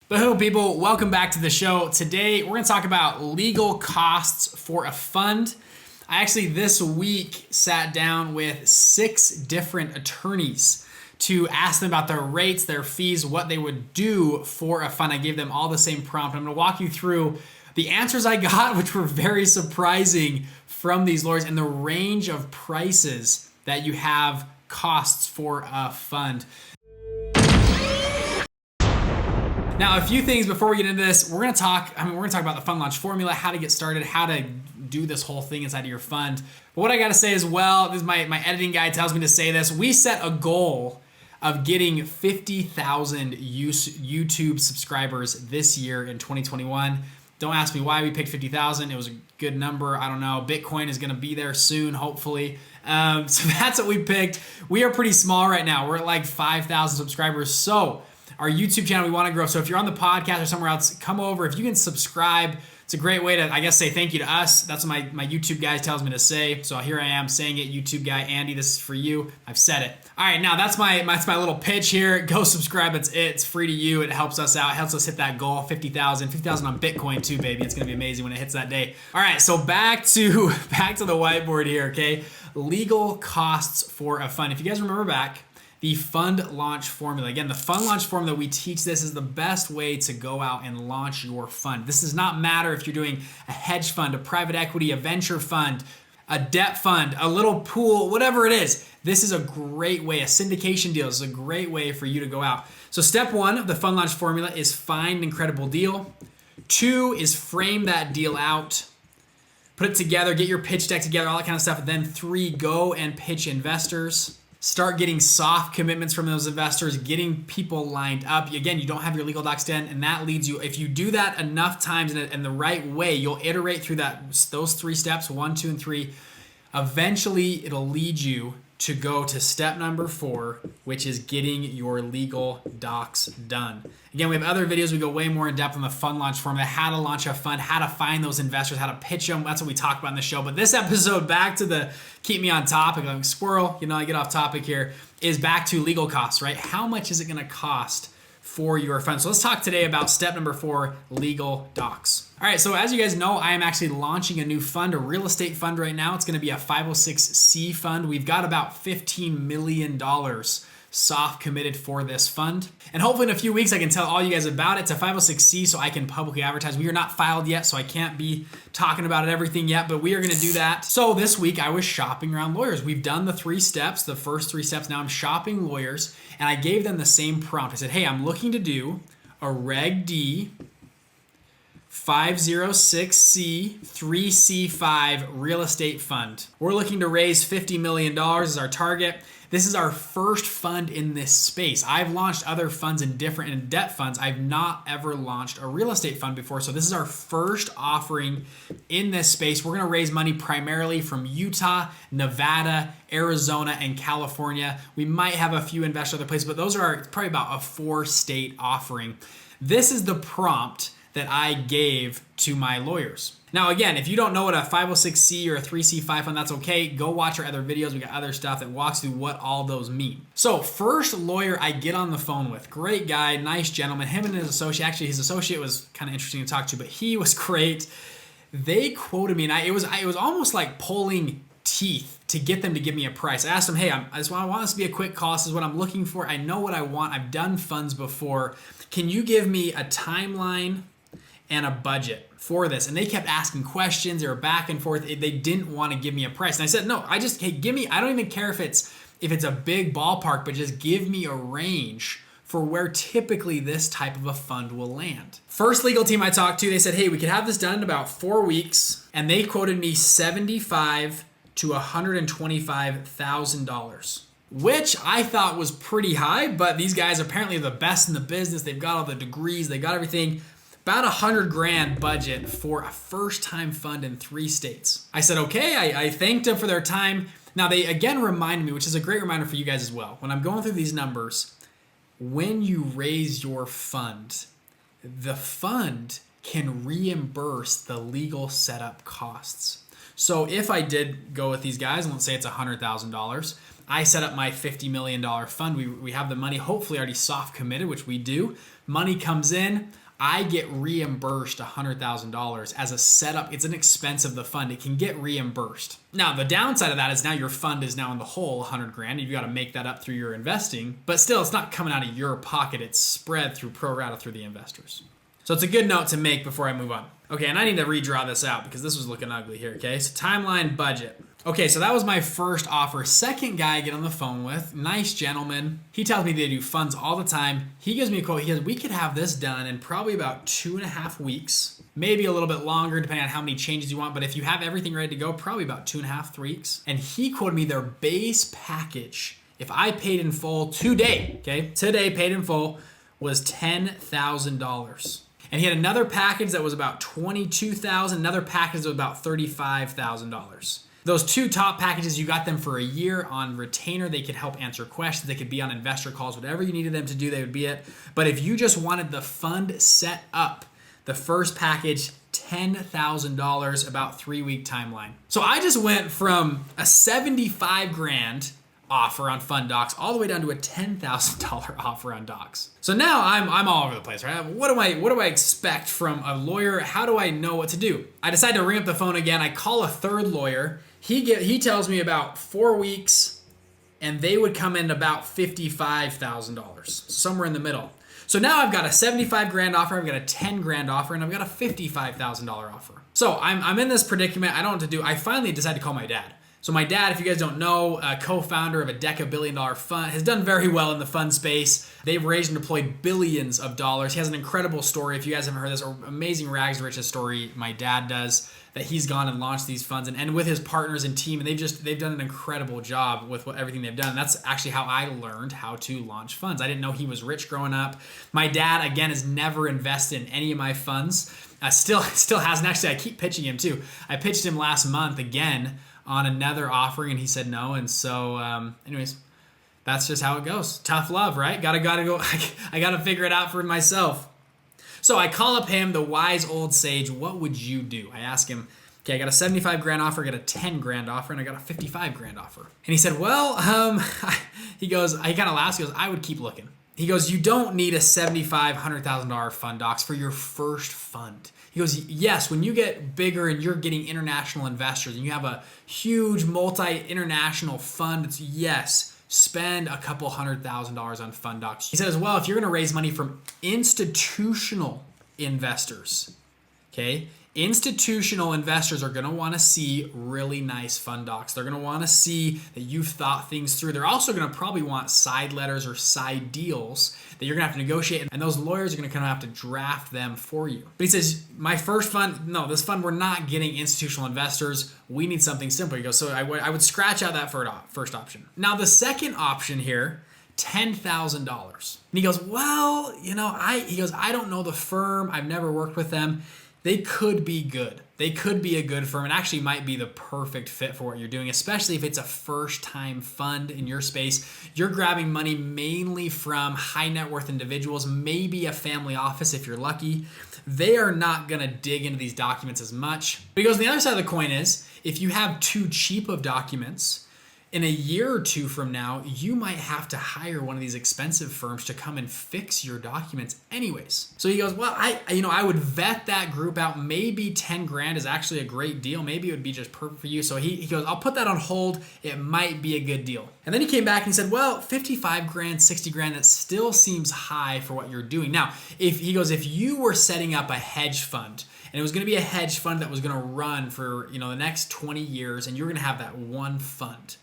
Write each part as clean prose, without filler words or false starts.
Boom, people, welcome back to the show. Today, we're gonna talk about legal costs for a fund. I actually this week sat down with 6 different attorneys to ask them about their rates, their fees, what they would do for a fund. I gave them all the same prompt. I'm gonna walk you through the answers I got, which were very surprising from these lawyers, and the range of prices that you have costs for a fund. Now, a few things before we get into this. We're gonna talk about the fund launch formula, how to get started, how to do this whole thing inside of your fund. But what I gotta say as well, this is my editing guy tells me to say this. We set a goal of getting 50,000 YouTube subscribers this year in 2021. Don't ask me why we picked 50,000. It was a good number. I don't know. Bitcoin is gonna be there soon, hopefully. So that's what we picked. We are pretty small right now. We're at like 5,000 subscribers. So our YouTube channel, we want to grow. So if you're on the podcast or somewhere else, come over. If you can subscribe, it's a great way to, I guess, say thank you to us. That's what my YouTube guy tells me to say. So here I am saying it. YouTube guy, Andy, this is for you. I've said it. All right, now that's my little pitch here. Go subscribe. It's free to you. It helps us out. It helps us hit that goal, 50,000 on Bitcoin too, baby. It's going to be amazing when it hits that day. All right, so back to the whiteboard here, okay? Legal costs for a fund. If you guys remember back, the fund launch formula. Again, the fund launch formula, we teach this is the best way to go out and launch your fund. This does not matter if you're doing a hedge fund, a private equity, a venture fund, a debt fund, a little pool, whatever it is. This is a great way, a syndication deal is a great way for you to go out. So step 1 of the fund launch formula is find an incredible deal. 2 is frame that deal out. Put it together, get your pitch deck together, all that kind of stuff. And then 3, go and pitch investors. Start getting soft commitments from those investors, getting people lined up. Again, you don't have your legal docs done, and that leads you, if you do that enough times in the right way, you'll iterate through those 3 steps, 1, 2, and 3. Eventually, it'll lead you to go to step number 4, which is getting your legal docs done. Again, we have other videos. We go way more in depth on the fund launch formula, how to launch a fund, how to find those investors, how to pitch them. That's what we talk about in the show. But this episode, back to the keep me on topic, like squirrel, I get off topic here, is back to legal costs, right? How much is it going to cost for your fund? So let's talk today about step number 4, legal docs. All right, so as you guys know, I am actually launching a new fund, a real estate fund right now. It's going to be a 506c fund. We've got about $15 million soft committed for this fund. And hopefully in a few weeks, I can tell all you guys about it. It's a 506c, so I can publicly advertise. We are not filed yet, so I can't be talking about it, everything yet, but we are going to do that. So this week, I was shopping around lawyers. We've done the 3 steps, the first 3 steps. Now I'm shopping lawyers, and I gave them the same prompt. I said, hey, I'm looking to do a Reg D 506C 3C5 real estate fund. We're looking to raise $50 million as our target. This is our first fund in this space. I've launched other funds in debt funds. I've not ever launched a real estate fund before. So this is our first offering in this space. We're gonna raise money primarily from Utah, Nevada, Arizona, and California. We might have a few investors other places, but those are probably about a 4-state offering. This is the prompt that I gave to my lawyers. Now again, if you don't know what a 506c or a 3c5 fund, that's okay. Go watch our other videos. We got other stuff that walks through what all those mean. So first lawyer I get on the phone with, great guy, nice gentleman, him and his associate. Actually, his associate was kind of interesting to talk to, but he was great. They quoted me, and it was almost like pulling teeth to get them to give me a price. I asked them, hey, I want this to be a quick call. This is what I'm looking for. I know what I want. I've done funds before. Can you give me a timeline and a budget for this? And they kept asking questions. They were back and forth. They didn't want to give me a price. And I said, no, hey, give me, I don't even care if it's a big ballpark, but just give me a range for where typically this type of a fund will land. First legal team I talked to, they said, hey, we could have this done in about 4 weeks. And they quoted me $75,000 to $125,000. Which I thought was pretty high, but these guys apparently are the best in the business. They've got all the degrees, they got everything. About $100,000 budget for a first-time fund in 3 states. I said, okay, I thanked them for their time. Now they again reminded me, which is a great reminder for you guys as well. When I'm going through these numbers, when you raise your fund, the fund can reimburse the legal setup costs. So if I did go with these guys, and let's say it's $100,000, I set up my $50 million fund. We have the money hopefully already soft committed, which we do. money comes in, I get reimbursed $100,000 as a setup. It's an expense of the fund. It can get reimbursed. Now, the downside of that is now your fund is now in the hole 100 grand. You've got to make that up through your investing, but still it's not coming out of your pocket. It's spread through pro rata through the investors. So it's a good note to make before I move on. Okay, and I need to redraw this out because this was looking ugly here, okay? So timeline budget. Okay, so that was my first offer. Second guy I get on the phone with, nice gentleman. He tells me they do funds all the time. He gives me a quote. He goes, we could have this done in probably about 2.5 weeks, maybe a little bit longer depending on how many changes you want. But if you have everything ready to go, probably about 2.5 weeks. And he quoted me their base package. If I paid in full today, okay, today paid in full was $10,000. And he had another package that was about $22,000, another package that was about $35,000. Those two top packages, you got them for a year on retainer. They could help answer questions. They could be on investor calls. Whatever you needed them to do, they would be it. But if you just wanted the fund set up, the first package, $10,000, about 3-week timeline. So I just went from a 75 grand offer on Fund Docs all the way down to a $10,000 offer on Docs. So now I'm all over the place, right? What do I expect from a lawyer? How do I know what to do? I decide to ring up the phone again. I call a third lawyer. He tells me about 4 weeks, and they would come in about $55,000, somewhere in the middle. So now I've got a 75 grand offer, I've got a 10 grand offer, and I've got a $55,000 offer. So I'm in this predicament. I don't know what to do. I finally decide to call my dad. So my dad, if you guys don't know, a co-founder of a $10 billion fund, has done very well in the fund space. They've raised and deployed billions of dollars. He has an incredible story. If you guys haven't heard this, amazing rags to riches story my dad does, that he's gone and launched these funds and with his partners and team, and they've done an incredible job with everything they've done. And that's actually how I learned how to launch funds. I didn't know he was rich growing up. My dad, again, has never invested in any of my funds. Still hasn't. Actually, I keep pitching him too. I pitched him last month again on another offering, and he said no. And so, anyways, that's just how it goes. Tough love, right? Gotta go. I gotta figure it out for myself. So I call up him, the wise old sage. What would you do? I ask him, okay, I got a 75 grand offer, I got a 10 grand offer, and I got a 55 grand offer. And he said, well, he kind of laughs. He goes, I would keep looking. He goes, you don't need a $75,000, $100,000 fund, Docs, for your first fund. He goes, yes, when you get bigger and you're getting international investors and you have a huge multi-international fund, it's yes, spend a couple $100,000 on Fund Docs. He said as well, if you're going to raise money from institutional investors, okay, institutional investors are going to want to see really nice Fund Docs. They're going to want to see that you've thought things through. They're also going to probably want side letters or side deals that you're going to have to negotiate, and those lawyers are going to kind of have to draft them for you. But he says, my first fund, no, this fund, we're not getting institutional investors. We need something simple. He goes, so I would scratch out that first option. Now, the second option here, $10,000. And he goes, well, I don't know the firm. I've never worked with them. They could be good. They could be a good firm and actually might be the perfect fit for what you're doing, especially if it's a first-time fund in your space. You're grabbing money mainly from high net worth individuals, maybe a family office if you're lucky. They are not going to dig into these documents as much. Because the other side of the coin is, if you have too cheap of documents, in a year or two from now, you might have to hire one of these expensive firms to come and fix your documents anyways. So he goes, well, I would vet that group out. Maybe 10 grand is actually a great deal. Maybe it would be just perfect for you. So he goes, I'll put that on hold. It might be a good deal. And then he came back and he said, well, 55 grand, 60 grand, that still seems high for what you're doing. Now, if you were setting up a hedge fund, and it was going to be a hedge fund that was going to run for, the next 20 years, and you're going to have that one fund,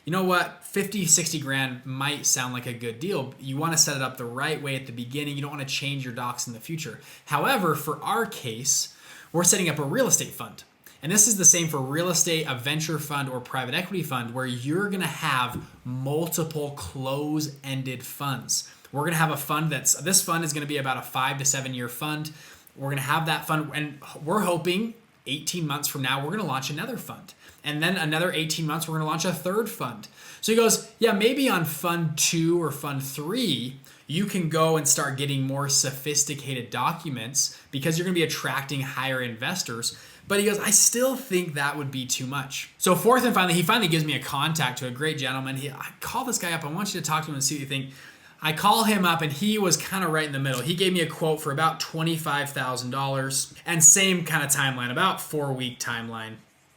you know what? 50, 60 grand might sound like a good deal. You want to set it up the right way at the beginning. You don't want to change your docs in the future. However, for our case, we're setting up a real estate fund. And this is the same for real estate, a venture fund, or private equity fund, where you're going to have multiple close-ended funds. We're going to have a fund this fund is going to be about a 5 to 7 year fund. We're going to have that fund, and we're hoping 18 months from now, we're going to launch another fund. And then another 18 months, we're going to launch a third fund. So he goes, yeah, maybe on fund 2 or fund 3, you can go and start getting more sophisticated documents because you're going to be attracting higher investors. But he goes, I still think that would be too much. So fourth and finally, he finally gives me a contact to a great gentleman. I call this guy up. I want you to talk to him and see what you think. I call him up and he was kind of right in the middle. He gave me a quote for about $25,000 and same kind of timeline, about 4-week timeline,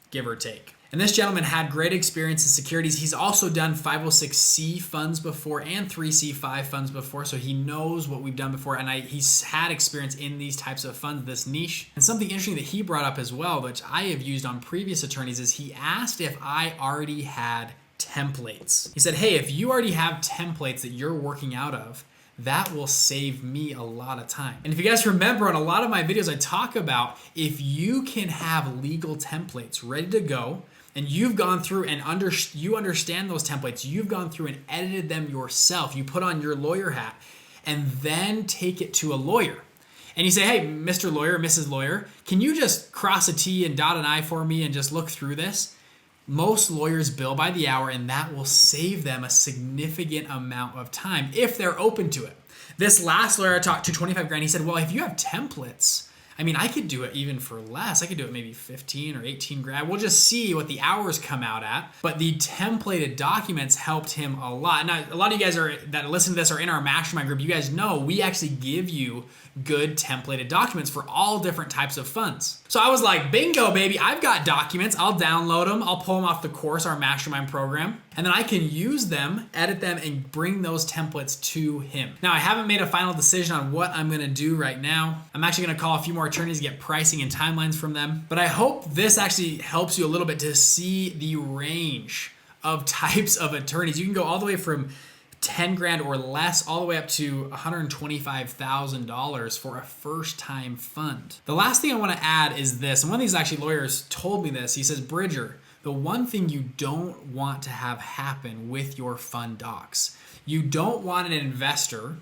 give or take. And this gentleman had great experience in securities. He's also done 506c funds before and 3c5 funds before, so he knows what we've done before. And he's had experience in these types of funds, this niche. And something interesting that he brought up as well, which I have used on previous attorneys, is he asked if I already had templates. He said, hey, if you already have templates that you're working out of, that will save me a lot of time. And if you guys remember, on a lot of my videos, I talk about if you can have legal templates ready to go, and you've gone through and you understand those templates, you've gone through and edited them yourself, you put on your lawyer hat, and then take it to a lawyer. And you say, hey, Mr. Lawyer, Mrs. Lawyer, can you just cross a T and dot an I for me and just look through this? Most lawyers bill by the hour, and that will save them a significant amount of time if they're open to it. This last lawyer I talked to, 25 grand, he said, well, if you have templates, I mean, I could do it even for less. I could do it maybe 15 or 18 grand. We'll just see what the hours come out at. But the templated documents helped him a lot. Now, a lot of you guys that listen to this are in our mastermind group. You guys know we actually give you good templated documents for all different types of funds. So I was like, bingo, baby, I've got documents. I'll download them. I'll pull them off the course, our mastermind program, and then I can use them, edit them, and bring those templates to him. Now, I haven't made a final decision on what I'm gonna do right now. I'm actually gonna call a few more attorneys to get pricing and timelines from them. But I hope this actually helps you a little bit to see the range of types of attorneys. You can go all the way from 10 grand or less all the way up to $125,000 for a first time fund. The last thing I want to add is this, and one of these actually lawyers told me this. He says, Bridger, the one thing you don't want to have happen with your fund docs, you don't want an investor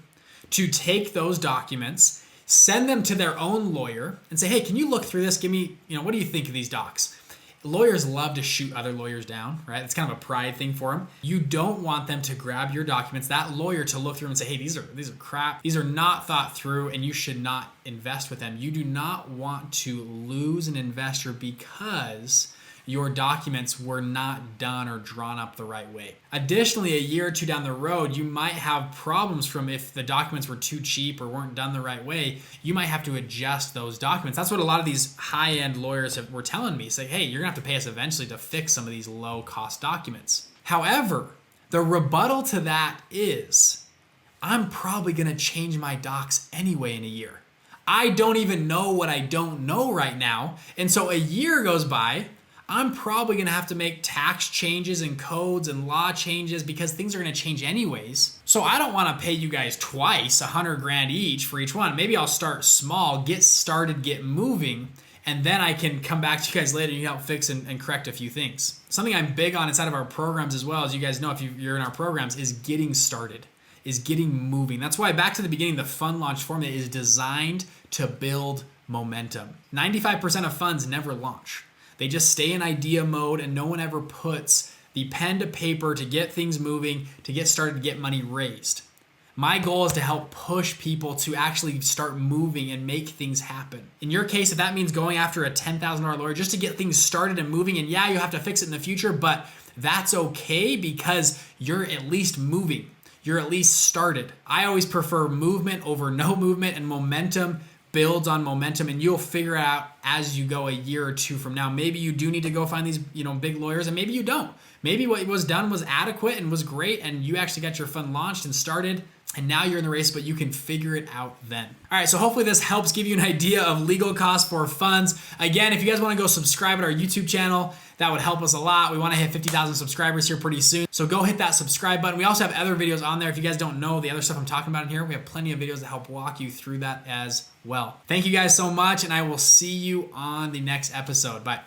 to take those documents, send them to their own lawyer and say, hey, can you look through this? Give me, what do you think of these docs? Lawyers love to shoot other lawyers down, right? It's kind of a pride thing for them. You don't want them to grab your documents, that lawyer to look through them and say, hey, these are crap. These are not thought through and you should not invest with them. You do not want to lose an investor because your documents were not done or drawn up the right way. Additionally, a year or two down the road, you might have problems from if the documents were too cheap or weren't done the right way, you might have to adjust those documents. That's what a lot of these high-end lawyers were telling me. Say, hey, you're gonna have to pay us eventually to fix some of these low-cost documents. However, the rebuttal to that is, I'm probably gonna change my docs anyway in a year. I don't even know what I don't know right now, and so a year goes by, I'm probably gonna have to make tax changes and codes and law changes because things are gonna change anyways. So I don't wanna pay you guys twice, 100 grand each for each one. Maybe I'll start small, get started, get moving, and then I can come back to you guys later and you help fix and correct a few things. Something I'm big on inside of our programs as well, as you guys know if you're in our programs, is getting started, is getting moving. That's why back to the beginning, the fund launch formula is designed to build momentum. 95% of funds never launch. They just stay in idea mode and no one ever puts the pen to paper to get things moving, to get started, to get money raised. My goal is to help push people to actually start moving and make things happen. In your case, if that means going after a $10,000 lawyer just to get things started and moving, and yeah, you have to fix it in the future, but that's okay because you're at least moving. You're at least started. I always prefer movement over no movement, and momentum builds on momentum, and you'll figure out as you go a year or two from now. Maybe you do need to go find these big lawyers, and maybe you don't. Maybe what was done was adequate and was great, and you actually got your fund launched and started, and now you're in the race, but you can figure it out then. All right, so hopefully this helps give you an idea of legal costs for funds. Again, if you guys want to go subscribe at our YouTube channel, that would help us a lot. We want to hit 50,000 subscribers here pretty soon. So go hit that subscribe button. We also have other videos on there. If you guys don't know the other stuff I'm talking about in here, we have plenty of videos that help walk you through that as well. Thank you guys so much, and I will see you on the next episode. Bye.